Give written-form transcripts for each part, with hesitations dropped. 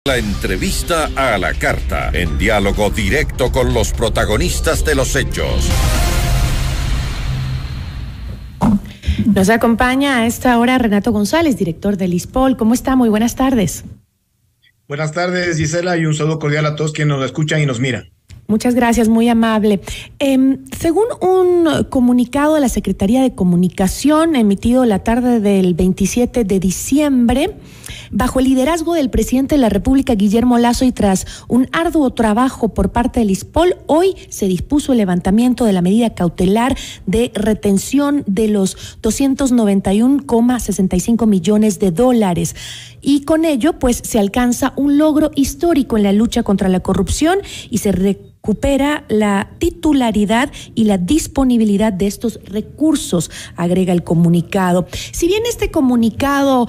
La entrevista a la carta, en diálogo directo con los protagonistas de los hechos. Nos acompaña a esta hora Renato González, director del ISPOL. ¿Cómo está? Muy buenas tardes. Buenas tardes, Gisela, y un saludo cordial a todos quienes nos escuchan y nos miran. Muchas gracias, muy amable. Según un comunicado de la Secretaría de Comunicación emitido la tarde del 27 de diciembre, bajo el liderazgo del presidente de la República, Guillermo Lasso, y tras un arduo trabajo por parte del ISPOL, hoy se dispuso el levantamiento de la medida cautelar de retención de los 291,65 millones de dólares. Y con ello, pues, se alcanza un logro histórico en la lucha contra la corrupción y se recupera la titularidad y la disponibilidad de estos recursos, agrega el comunicado. Si bien este comunicado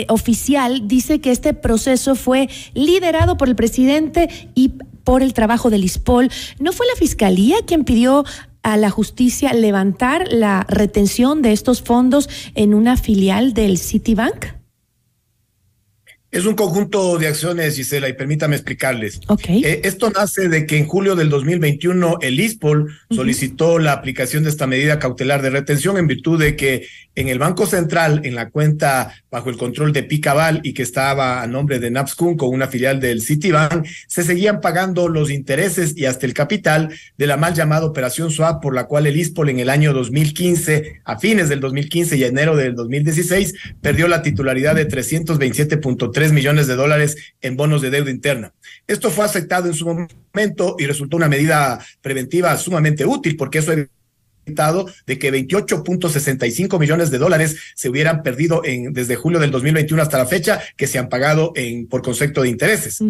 oficial dice que este proceso fue liderado por el presidente y por el trabajo del ISPOL, ¿no fue la Fiscalía quien pidió a la justicia levantar la retención de estos fondos en una filial del Citibank? Es un conjunto de acciones, Gisela, y permítame explicarles. Okay. Esto nace de que en julio del 2021 el ISPOL solicitó la aplicación de esta medida cautelar de retención en virtud de que en el Banco Central, en la cuenta bajo el control de Picabal y que estaba a nombre de Napscun con una filial del Citibank, se seguían pagando los intereses y hasta el capital de la mal llamada Operación Swap, por la cual el ISPOL en el año 2015, a fines del 2015 y enero del 2016, perdió la titularidad de 327.3 millones de dólares en bonos de deuda interna. Esto fue aceptado en su momento y resultó una medida preventiva sumamente útil, porque eso de que 28.65 millones de dólares se hubieran perdido desde julio del 2021 hasta la fecha, que se han pagado por concepto de intereses.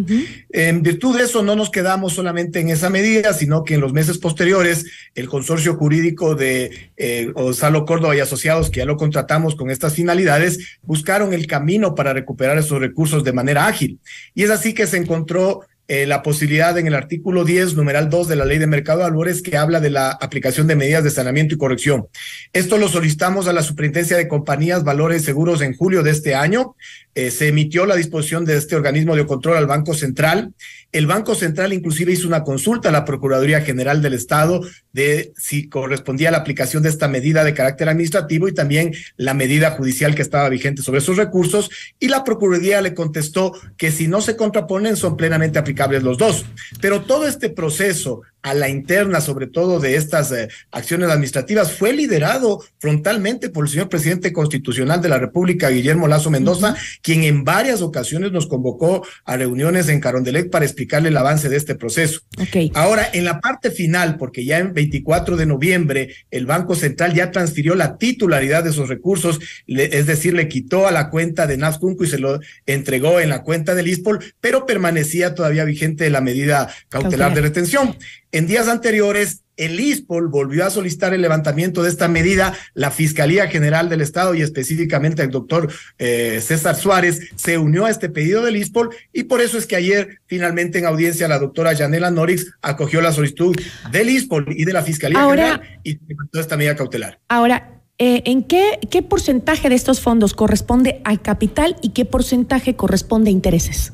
En virtud de eso, no nos quedamos solamente en esa medida, sino que en los meses posteriores, el consorcio jurídico de Gonzalo Córdoba y Asociados, que ya lo contratamos con estas finalidades, buscaron el camino para recuperar esos recursos de manera ágil. Y es así que se encontró la posibilidad en el artículo 10, numeral 2 de la Ley de Mercado de Valores, que habla de la aplicación de medidas de saneamiento y corrección. Esto lo solicitamos a la Superintendencia de Compañías, Valores y Seguros en julio de este año. Se emitió la disposición de este organismo de control al Banco Central. El Banco Central inclusive hizo una consulta a la Procuraduría General del Estado de si correspondía a la aplicación de esta medida de carácter administrativo y también la medida judicial que estaba vigente sobre esos recursos, y la Procuraduría le contestó que si no se contraponen son plenamente aplicables los dos. Pero todo este proceso a la interna, sobre todo de estas acciones administrativas, fue liderado frontalmente por el señor presidente constitucional de la República, Guillermo Lasso Mendoza, quien en varias ocasiones nos convocó a reuniones en Carondelet para explicarle el avance de este proceso. Okay. Ahora, en la parte final, porque ya en 24 de noviembre el Banco Central ya transfirió la titularidad de esos recursos, es decir, le quitó a la cuenta de Napscun y se lo entregó en la cuenta del ISPOL, pero permanecía todavía vigente la medida cautelar de retención. En días anteriores, el ISPOL volvió a solicitar el levantamiento de esta medida. La Fiscalía General del Estado y específicamente el doctor César Suárez se unió a este pedido del ISPOL, y por eso es que ayer finalmente en audiencia la doctora Yanela Norix acogió la solicitud del ISPOL y de la Fiscalía General y levantó esta medida cautelar. Ahora, ¿en qué porcentaje de estos fondos corresponde al capital y qué porcentaje corresponde a intereses?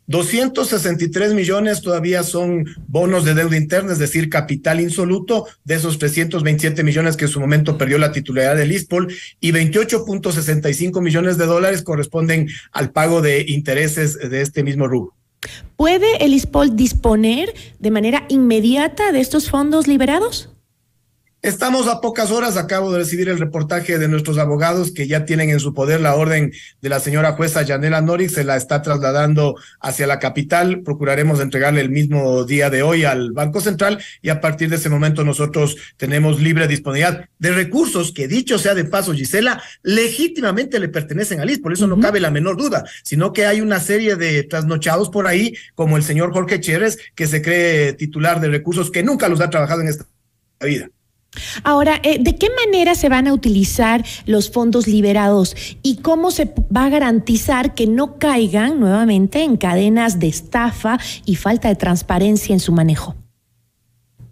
263 millones todavía son bonos de deuda interna, es decir, capital insoluto, de esos 327 millones que en su momento perdió la titularidad del ISPOL, y 28.65 millones de dólares corresponden al pago de intereses de este mismo rubro. ¿Puede el ISPOL disponer de manera inmediata de estos fondos liberados? Estamos a pocas horas, acabo de recibir el reportaje de nuestros abogados que ya tienen en su poder la orden de la señora jueza Yanela Norix, se la está trasladando hacia la capital. Procuraremos entregarle el mismo día de hoy al Banco Central, y a partir de ese momento nosotros tenemos libre disponibilidad de recursos que, dicho sea de paso, Gisela, legítimamente le pertenecen al ISPOL, eso no cabe la menor duda, sino que hay una serie de trasnochados por ahí, como el señor Jorge Chérez, que se cree titular de recursos que nunca los ha trabajado en esta vida. Ahora, ¿de qué manera se van a utilizar los fondos liberados y cómo se va a garantizar que no caigan nuevamente en cadenas de estafa y falta de transparencia en su manejo?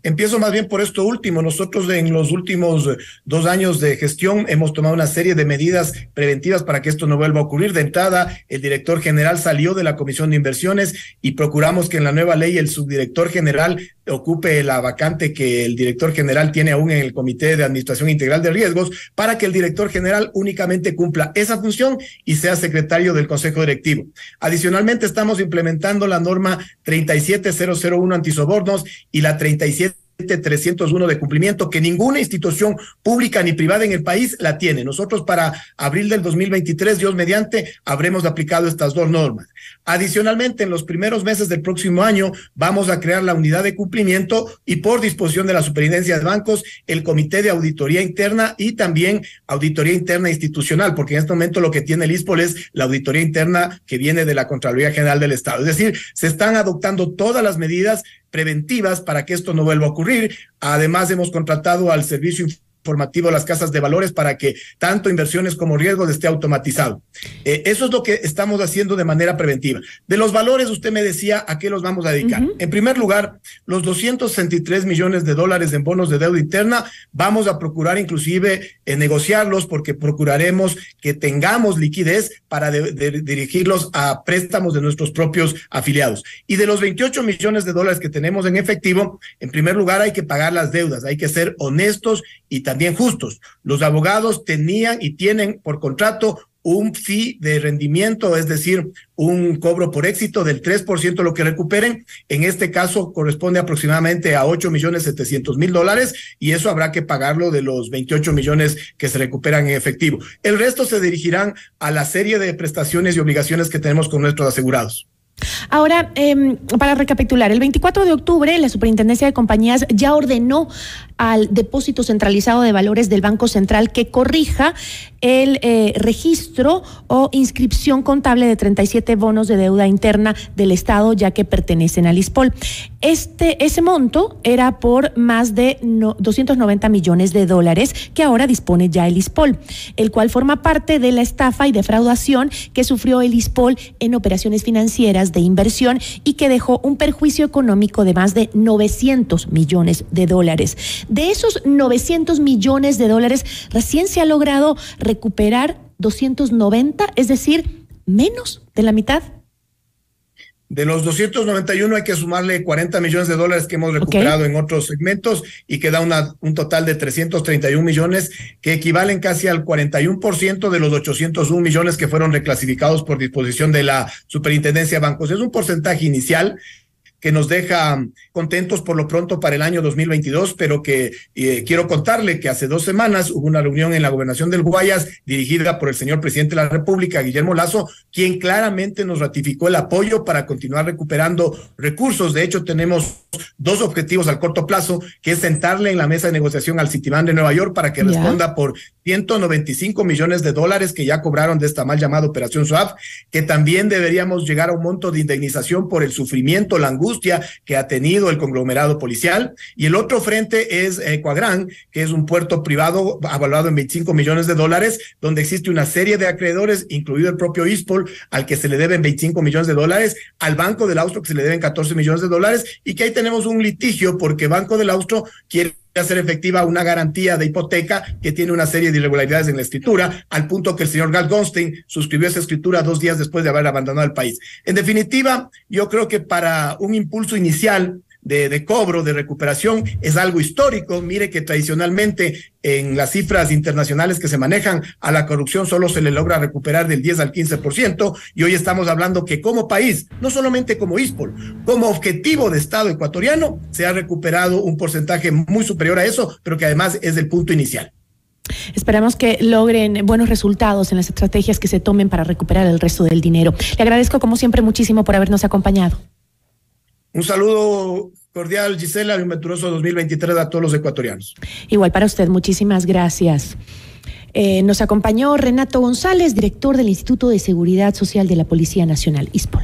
Empiezo más bien por esto último. Nosotros en los últimos 2 años de gestión hemos tomado una serie de medidas preventivas para que esto no vuelva a ocurrir. De entrada, el director general salió de la Comisión de Inversiones y procuramos que en la nueva ley el subdirector general ocupe la vacante que el director general tiene aún en el Comité de Administración Integral de Riesgos, para que el director general únicamente cumpla esa función y sea secretario del Consejo Directivo. Adicionalmente, estamos implementando la norma 37001 antisobornos y la 37301 de cumplimiento, que ninguna institución pública ni privada en el país la tiene. Nosotros para abril del 2023, Dios mediante, habremos aplicado estas 2 normas. Adicionalmente, en los primeros meses del próximo año vamos a crear la unidad de cumplimiento y, por disposición de la Superintendencia de Bancos, el Comité de Auditoría Interna y también Auditoría Interna Institucional, porque en este momento lo que tiene el ISPOL es la auditoría interna que viene de la Contraloría General del Estado. Es decir, se están adoptando todas las medidas preventivas para que esto no vuelva a ocurrir. Además, hemos contratado al servicio informativo de las casas de valores para que tanto inversiones como riesgos esté automatizado. Eso es lo que estamos haciendo de manera preventiva. De los valores, usted me decía a qué los vamos a dedicar. En primer lugar, los 263 millones de dólares en bonos de deuda interna, vamos a procurar inclusive negociarlos, porque procuraremos que tengamos liquidez para dirigirlos a préstamos de nuestros propios afiliados. Y de los 28 millones de dólares que tenemos en efectivo, en primer lugar hay que pagar las deudas, hay que ser honestos y también justos. Los abogados tenían y tienen por contrato un fee de rendimiento, es decir, un cobro por éxito del 3% de lo que recuperen. En este caso corresponde aproximadamente a $8.700.000 y eso habrá que pagarlo de los 28 millones que se recuperan en efectivo. El resto se dirigirán a la serie de prestaciones y obligaciones que tenemos con nuestros asegurados. Ahora, para recapitular, el 24 de octubre la Superintendencia de Compañías ya ordenó al Depósito Centralizado de Valores del Banco Central que corrija el registro o inscripción contable de 37 bonos de deuda interna del Estado, ya que pertenecen al ISPOL. Ese monto era por más de 290 millones de dólares que ahora dispone ya el ISPOL, el cual forma parte de la estafa y defraudación que sufrió el ISPOL en operaciones financieras de inversión y que dejó un perjuicio económico de más de 900 millones de dólares. De esos 900 millones de dólares, recién se ha logrado recuperar 290, es decir, menos de la mitad. De los 291 hay que sumarle 40 millones de dólares que hemos recuperado en otros segmentos y queda un total de 331 millones que equivalen casi al 41% de los 801 millones que fueron reclasificados por disposición de la Superintendencia de Bancos. Es un porcentaje inicial que nos deja contentos por lo pronto para el año 2022, pero que quiero contarle que hace 2 semanas hubo una reunión en la gobernación del Guayas dirigida por el señor presidente de la República, Guillermo Lasso, quien claramente nos ratificó el apoyo para continuar recuperando recursos. De hecho, tenemos 2 objetivos al corto plazo, que es sentarle en la mesa de negociación al Citibank de Nueva York para que responda por 195 millones de dólares que ya cobraron de esta mal llamada Operación SWAP, que también deberíamos llegar a un monto de indemnización por el sufrimiento, la angustia que ha tenido el conglomerado policial. Y el otro frente es Cuagrán, que es un puerto privado evaluado en 25 millones de dólares, donde existe una serie de acreedores, incluido el propio ISPOL, al que se le deben 25 millones de dólares, al Banco del Austro, que se le deben 14 millones de dólares, y que ahí tenemos un litigio porque Banco del Austro quiere hacer efectiva una garantía de hipoteca que tiene una serie de irregularidades en la escritura, al punto que el señor Gal Goldstein suscribió esa escritura 2 días después de haber abandonado el país. En definitiva, yo creo que para un impulso inicial de cobro, de recuperación, es algo histórico. Mire que tradicionalmente en las cifras internacionales que se manejan, a la corrupción solo se le logra recuperar del 10 al 15%, y hoy estamos hablando que como país, no solamente como ISPOL, como objetivo de Estado ecuatoriano, se ha recuperado un porcentaje muy superior a eso, pero que además es el punto inicial. Esperamos que logren buenos resultados en las estrategias que se tomen para recuperar el resto del dinero. Le agradezco como siempre muchísimo por habernos acompañado. Un saludo cordial, Gisela, y un venturoso 2023 a todos los ecuatorianos. Igual para usted, muchísimas gracias. Nos acompañó Renato González, director del Instituto de Seguridad Social de la Policía Nacional, ISPOL.